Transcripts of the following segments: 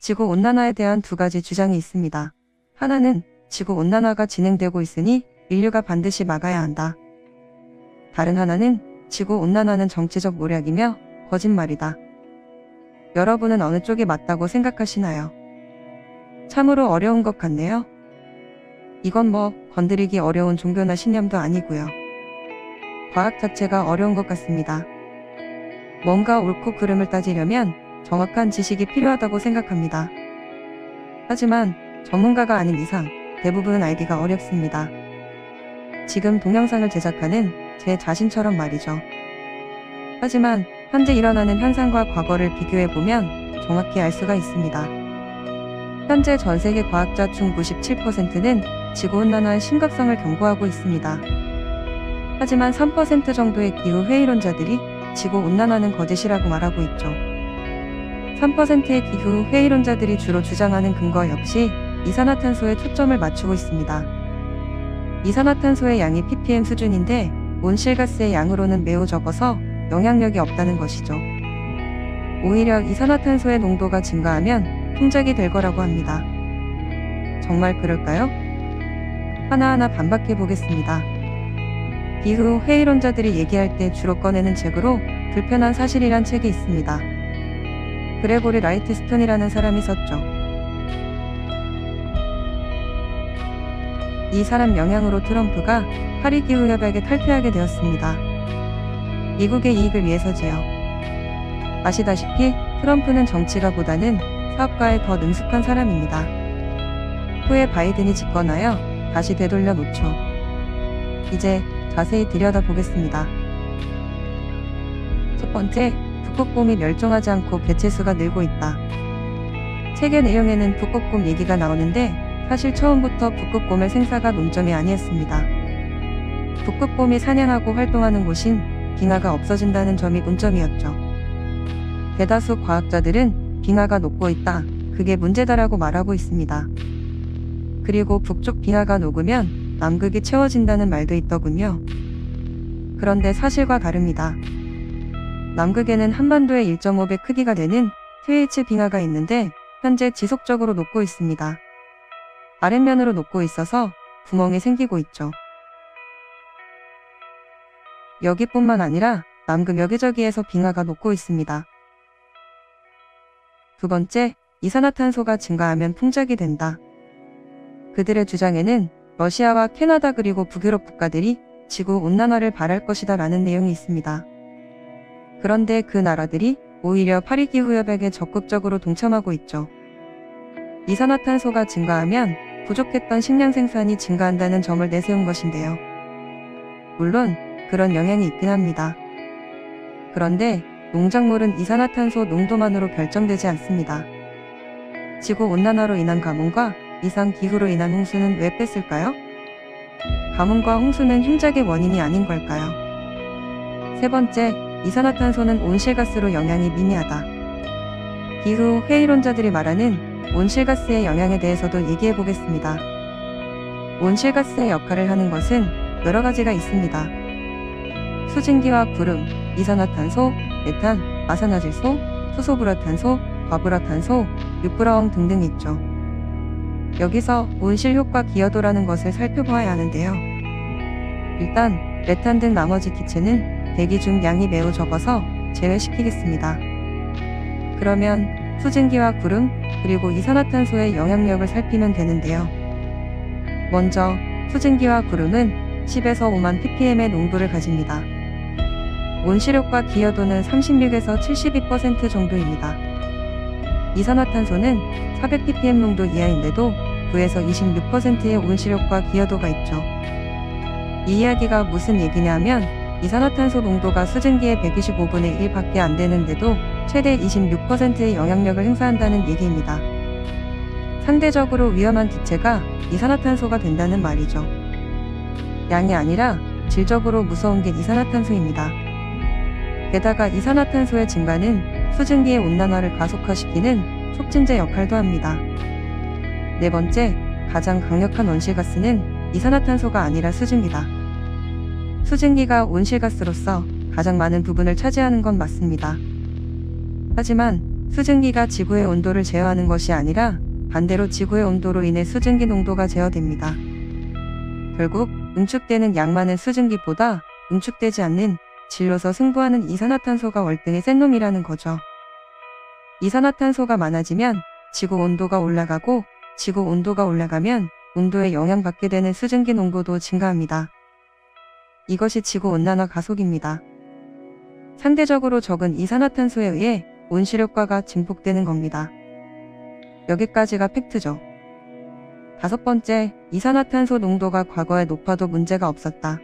지구온난화에 대한 두 가지 주장이 있습니다. 하나는 지구온난화가 진행되고 있으니 인류가 반드시 막아야 한다. 다른 하나는 지구온난화는 정치적 모략이며 거짓말이다. 여러분은 어느 쪽이 맞다고 생각하시나요? 참으로 어려운 것 같네요. 이건 뭐 건드리기 어려운 종교나 신념도 아니고요. 과학 자체가 어려운 것 같습니다. 뭔가 옳고 그름을 따지려면 정확한 지식이 필요하다고 생각합니다. 하지만 전문가가 아닌 이상 대부분은 알기가 어렵습니다. 지금 동영상을 제작하는 제 자신처럼 말이죠. 하지만 현재 일어나는 현상과 과거를 비교해보면 정확히 알 수가 있습니다. 현재 전 세계 과학자 중 97%는 지구온난화의 심각성을 경고하고 있습니다. 하지만 3% 정도의 기후회의론자들이 지구온난화는 거짓이라고 말하고 있죠. 3%의 기후회의론자들이 주로 주장하는 근거 역시 이산화탄소에 초점을 맞추고 있습니다. 이산화탄소의 양이 ppm 수준인데 온실가스의 양으로는 매우 적어서 영향력이 없다는 것이죠. 오히려 이산화탄소의 농도가 증가하면 풍작이 될 거라고 합니다. 정말 그럴까요? 하나하나 반박해 보겠습니다. 기후회의론자들이 얘기할 때 주로 꺼내는 책으로 불편한 사실이란 책이 있습니다. 그레고리 라이트스톤이라는 사람이 썼죠. 이 사람 영향으로 트럼프가 파리 기후협약에 탈퇴하게 되었습니다. 미국의 이익을 위해서지요. 아시다시피 트럼프는 정치가보다는 사업가에 더 능숙한 사람입니다. 후에 바이든이 집권하여 다시 되돌려 놓죠. 이제 자세히 들여다보겠습니다. 첫 번째, 북극곰이 멸종하지 않고 개체수가 늘고 있다. 책의 내용에는 북극곰 얘기가 나오는데 사실 처음부터 북극곰의 생사가 논점이 아니었습니다. 북극곰이 사냥하고 활동하는 곳인 빙하가 없어진다는 점이 논점이었죠. 대다수 과학자들은 빙하가 녹고 있다, 그게 문제다라고 말하고 있습니다. 그리고 북쪽 빙하가 녹으면 남극이 채워진다는 말도 있더군요. 그런데 사실과 다릅니다. 남극에는 한반도의 1.5배 크기가 되는 TH 빙하가 있는데 현재 지속적으로 녹고 있습니다. 아랫면으로 녹고 있어서 구멍이 생기고 있죠. 여기뿐만 아니라 남극 여기저기에서 빙하가 녹고 있습니다. 두 번째, 이산화탄소가 증가하면 풍작이 된다. 그들의 주장에는 러시아와 캐나다 그리고 북유럽 국가들이 지구온난화를 바랄 것이다 라는 내용이 있습니다. 그런데 그 나라들이 오히려 파리 기후협약에 적극적으로 동참하고 있죠. 이산화탄소가 증가하면 부족했던 식량 생산이 증가한다는 점을 내세운 것인데요. 물론 그런 영향이 있긴 합니다. 그런데 농작물은 이산화탄소 농도만으로 결정되지 않습니다. 지구온난화로 인한 가뭄과 이상기후로 인한 홍수는 왜 뺐을까요? 가뭄과 홍수는 흉작의 원인이 아닌 걸까요? 세 번째, 이산화탄소는 온실가스로 영향이 미미하다. 기후회의론자들이 말하는 온실가스의 영향에 대해서도 얘기해 보겠습니다. 온실가스의 역할을 하는 것은 여러 가지가 있습니다. 수증기와 구름, 이산화탄소, 메탄, 아산화질소, 수소불화탄소, 과불화탄소, 육부라원 등등 있죠. 여기서 온실효과 기여도라는 것을 살펴보아야 하는데요. 일단 메탄 등 나머지 기체는 대기 중 양이 매우 적어서 제외시키겠습니다. 그러면 수증기와 구름, 그리고 이산화탄소의 영향력을 살피면 되는데요. 먼저 수증기와 구름은 10에서 5만 ppm의 농도를 가집니다. 온실효과 기여도는 36에서 72% 정도입니다. 이산화탄소는 400ppm 농도 이하인데도 9에서 26%의 온실효과 기여도가 있죠. 이 이야기가 무슨 얘기냐면 이산화탄소 농도가 수증기의 125분의 1밖에 안 되는데도 최대 26%의 영향력을 행사한다는 얘기입니다. 상대적으로 위험한 기체가 이산화탄소가 된다는 말이죠. 양이 아니라 질적으로 무서운 게 이산화탄소입니다. 게다가 이산화탄소의 증가는 수증기의 온난화를 가속화시키는 촉진제 역할도 합니다. 네 번째, 가장 강력한 온실가스는 이산화탄소가 아니라 수증기다. 수증기가 온실가스로서 가장 많은 부분을 차지하는 건 맞습니다. 하지만 수증기가 지구의 온도를 제어하는 것이 아니라 반대로 지구의 온도로 인해 수증기 농도가 제어됩니다. 결국 응축되는 양 많은 수증기보다 응축되지 않는 질로서 승부하는 이산화탄소가 월등히 센 놈이라는 거죠. 이산화탄소가 많아지면 지구 온도가 올라가고 지구 온도가 올라가면 온도에 영향받게 되는 수증기 농도도 증가합니다. 이것이 지구온난화 가속입니다. 상대적으로 적은 이산화탄소에 의해 온실효과가 증폭되는 겁니다. 여기까지가 팩트죠. 5번째, 이산화탄소 농도가 과거에 높아도 문제가 없었다.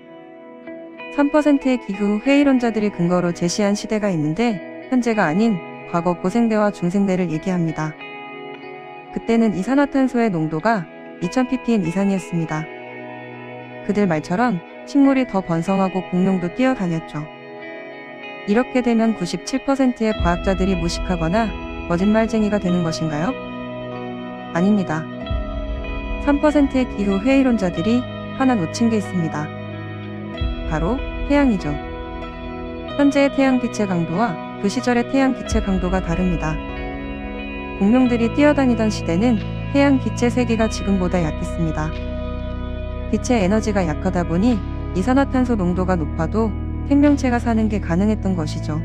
3%의 기후 회의론자들이 근거로 제시한 시대가 있는데 현재가 아닌 과거 고생대와 중생대를 얘기합니다. 그때는 이산화탄소의 농도가 2000ppm 이상이었습니다. 그들 말처럼 식물이 더 번성하고 공룡도 뛰어다녔죠. 이렇게 되면 97%의 과학자들이 무식하거나 거짓말쟁이가 되는 것인가요? 아닙니다. 3%의 기후 회의론자들이 하나 놓친 게 있습니다. 바로 태양이죠. 현재의 태양빛의 강도와 그 시절의 태양빛의 강도가 다릅니다. 공룡들이 뛰어다니던 시대는 태양빛의 세기가 지금보다 약했습니다. 빛의 에너지가 약하다 보니 이산화탄소 농도가 높아도 생명체가 사는 게 가능했던 것이죠.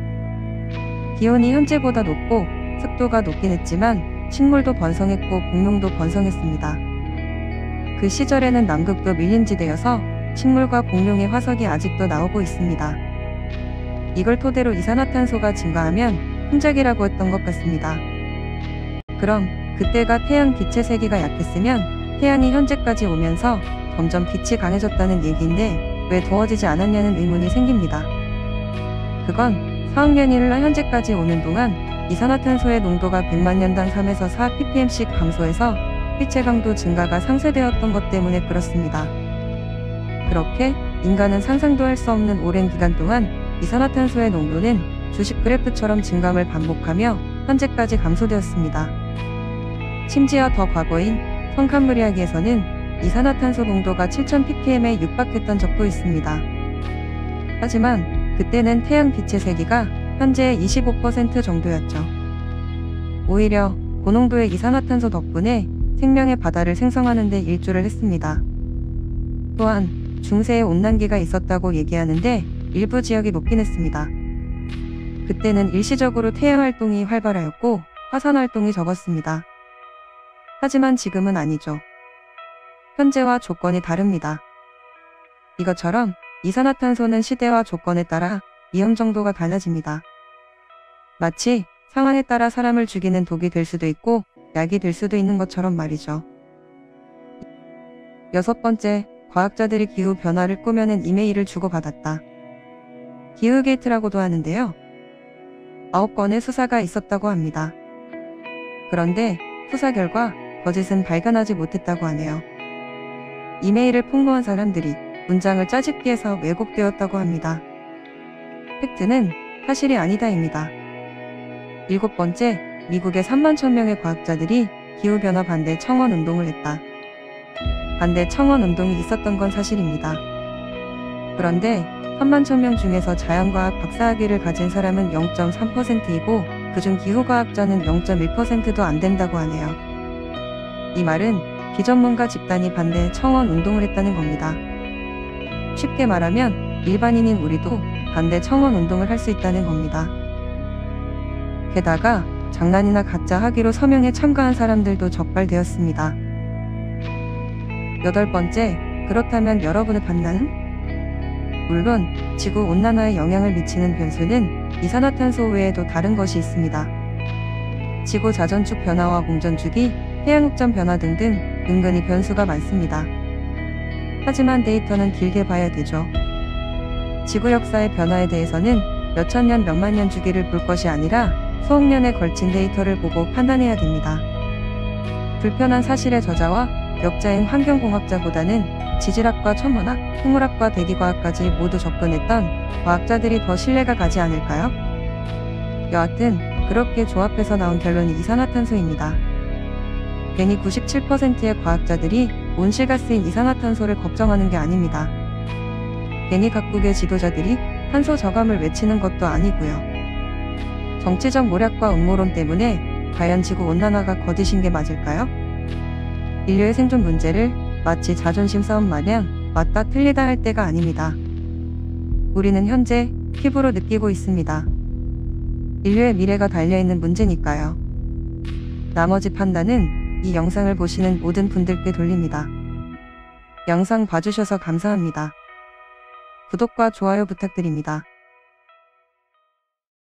기온이 현재보다 높고 습도가 높긴 했지만 식물도 번성했고 공룡도 번성했습니다. 그 시절에는 남극도 밀림지대여서 식물과 공룡의 화석이 아직도 나오고 있습니다. 이걸 토대로 이산화탄소가 증가하면 풍작이라고 했던 것 같습니다. 그럼 그때가 태양 빛의 세기가 약했으면 태양이 현재까지 오면서 점점 빛이 강해졌다는 얘기인데 왜 더워지지 않았냐는 의문이 생깁니다. 그건 4억 년이 흘러 현재까지 오는 동안 이산화탄소의 농도가 100만 년당 3에서 4ppm씩 감소해서 빛의 강도 증가가 상쇄되었던 것 때문에 그렇습니다. 그렇게 인간은 상상도 할 수 없는 오랜 기간 동안 이산화탄소의 농도는 주식 그래프처럼 증감을 반복하며 현재까지 감소되었습니다. 심지어 더 과거인 성칸브리아기에서는 이산화탄소 농도가 7000ppm에 육박했던 적도 있습니다. 하지만 그때는 태양 빛의 세기가 현재의 25% 정도였죠. 오히려 고농도의 이산화탄소 덕분에 생명의 바다를 생성하는 데 일조를 했습니다. 또한 중세의 온난기가 있었다고 얘기하는데 일부 지역이 녹긴 했습니다. 그때는 일시적으로 태양 활동이 활발하였고 화산 활동이 적었습니다. 하지만 지금은 아니죠. 현재와 조건이 다릅니다. 이것처럼 이산화탄소는 시대와 조건에 따라 위험 정도가 달라집니다. 마치 상황에 따라 사람을 죽이는 독이 될 수도 있고 약이 될 수도 있는 것처럼 말이죠. 6번째, 과학자들이 기후변화를 꾸며낸 이메일을 주고받았다. 기후게이트라고도 하는데요. 9건의 수사가 있었다고 합니다. 그런데 수사 결과 거짓은 발견하지 못했다고 하네요. 이메일을 폭로한 사람들이 문장을 짜집기해서 왜곡되었다고 합니다. 팩트는 사실이 아니다입니다. 7번째, 미국의 3만 1000명의 과학자들이 기후변화 반대 청원 운동을 했다. 반대 청원 운동이 있었던 건 사실입니다. 그런데 3만 1000명 중에서 자연과학 박사학위를 가진 사람은 0.3%이고 그중 기후과학자는 0.1%도 안 된다고 하네요. 이 말은 비전문가 집단이 반대 청원 운동을 했다는 겁니다. 쉽게 말하면 일반인인 우리도 반대 청원 운동을 할 수 있다는 겁니다. 게다가 장난이나 가짜 학위로 서명에 참가한 사람들도 적발되었습니다. 8번째, 그렇다면 여러분의 판단은? 물론 지구온난화에 영향을 미치는 변수는 이산화탄소 외에도 다른 것이 있습니다. 지구 자전축 변화와 공전축이, 해양흑점 변화 등등 은근히 변수가 많습니다. 하지만 데이터는 길게 봐야 되죠. 지구 역사의 변화에 대해서는 몇천 년, 몇만 년 주기를 볼 것이 아니라 수억 년에 걸친 데이터를 보고 판단해야 됩니다. 불편한 사실의 저자와 역자인 환경공학자보다는 지질학과 천문학, 생물학과 대기과학까지 모두 접근했던 과학자들이 더 신뢰가 가지 않을까요? 여하튼 그렇게 조합해서 나온 결론이 이산화탄소입니다. 괜히 97%의 과학자들이 온실가스인 이산화탄소를 걱정하는 게 아닙니다. 괜히 각국의 지도자들이 탄소 저감을 외치는 것도 아니고요. 정치적 모략과 음모론 때문에 과연 지구온난화가 거짓인 게 맞을까요? 인류의 생존 문제를 마치 자존심 싸움 마냥 맞다 틀리다 할 때가 아닙니다. 우리는 현재 피부로 느끼고 있습니다. 인류의 미래가 달려있는 문제니까요. 나머지 판단은 이 영상을 보시는 모든 분들께 돌립니다. 영상 봐주셔서 감사합니다. 구독과 좋아요 부탁드립니다.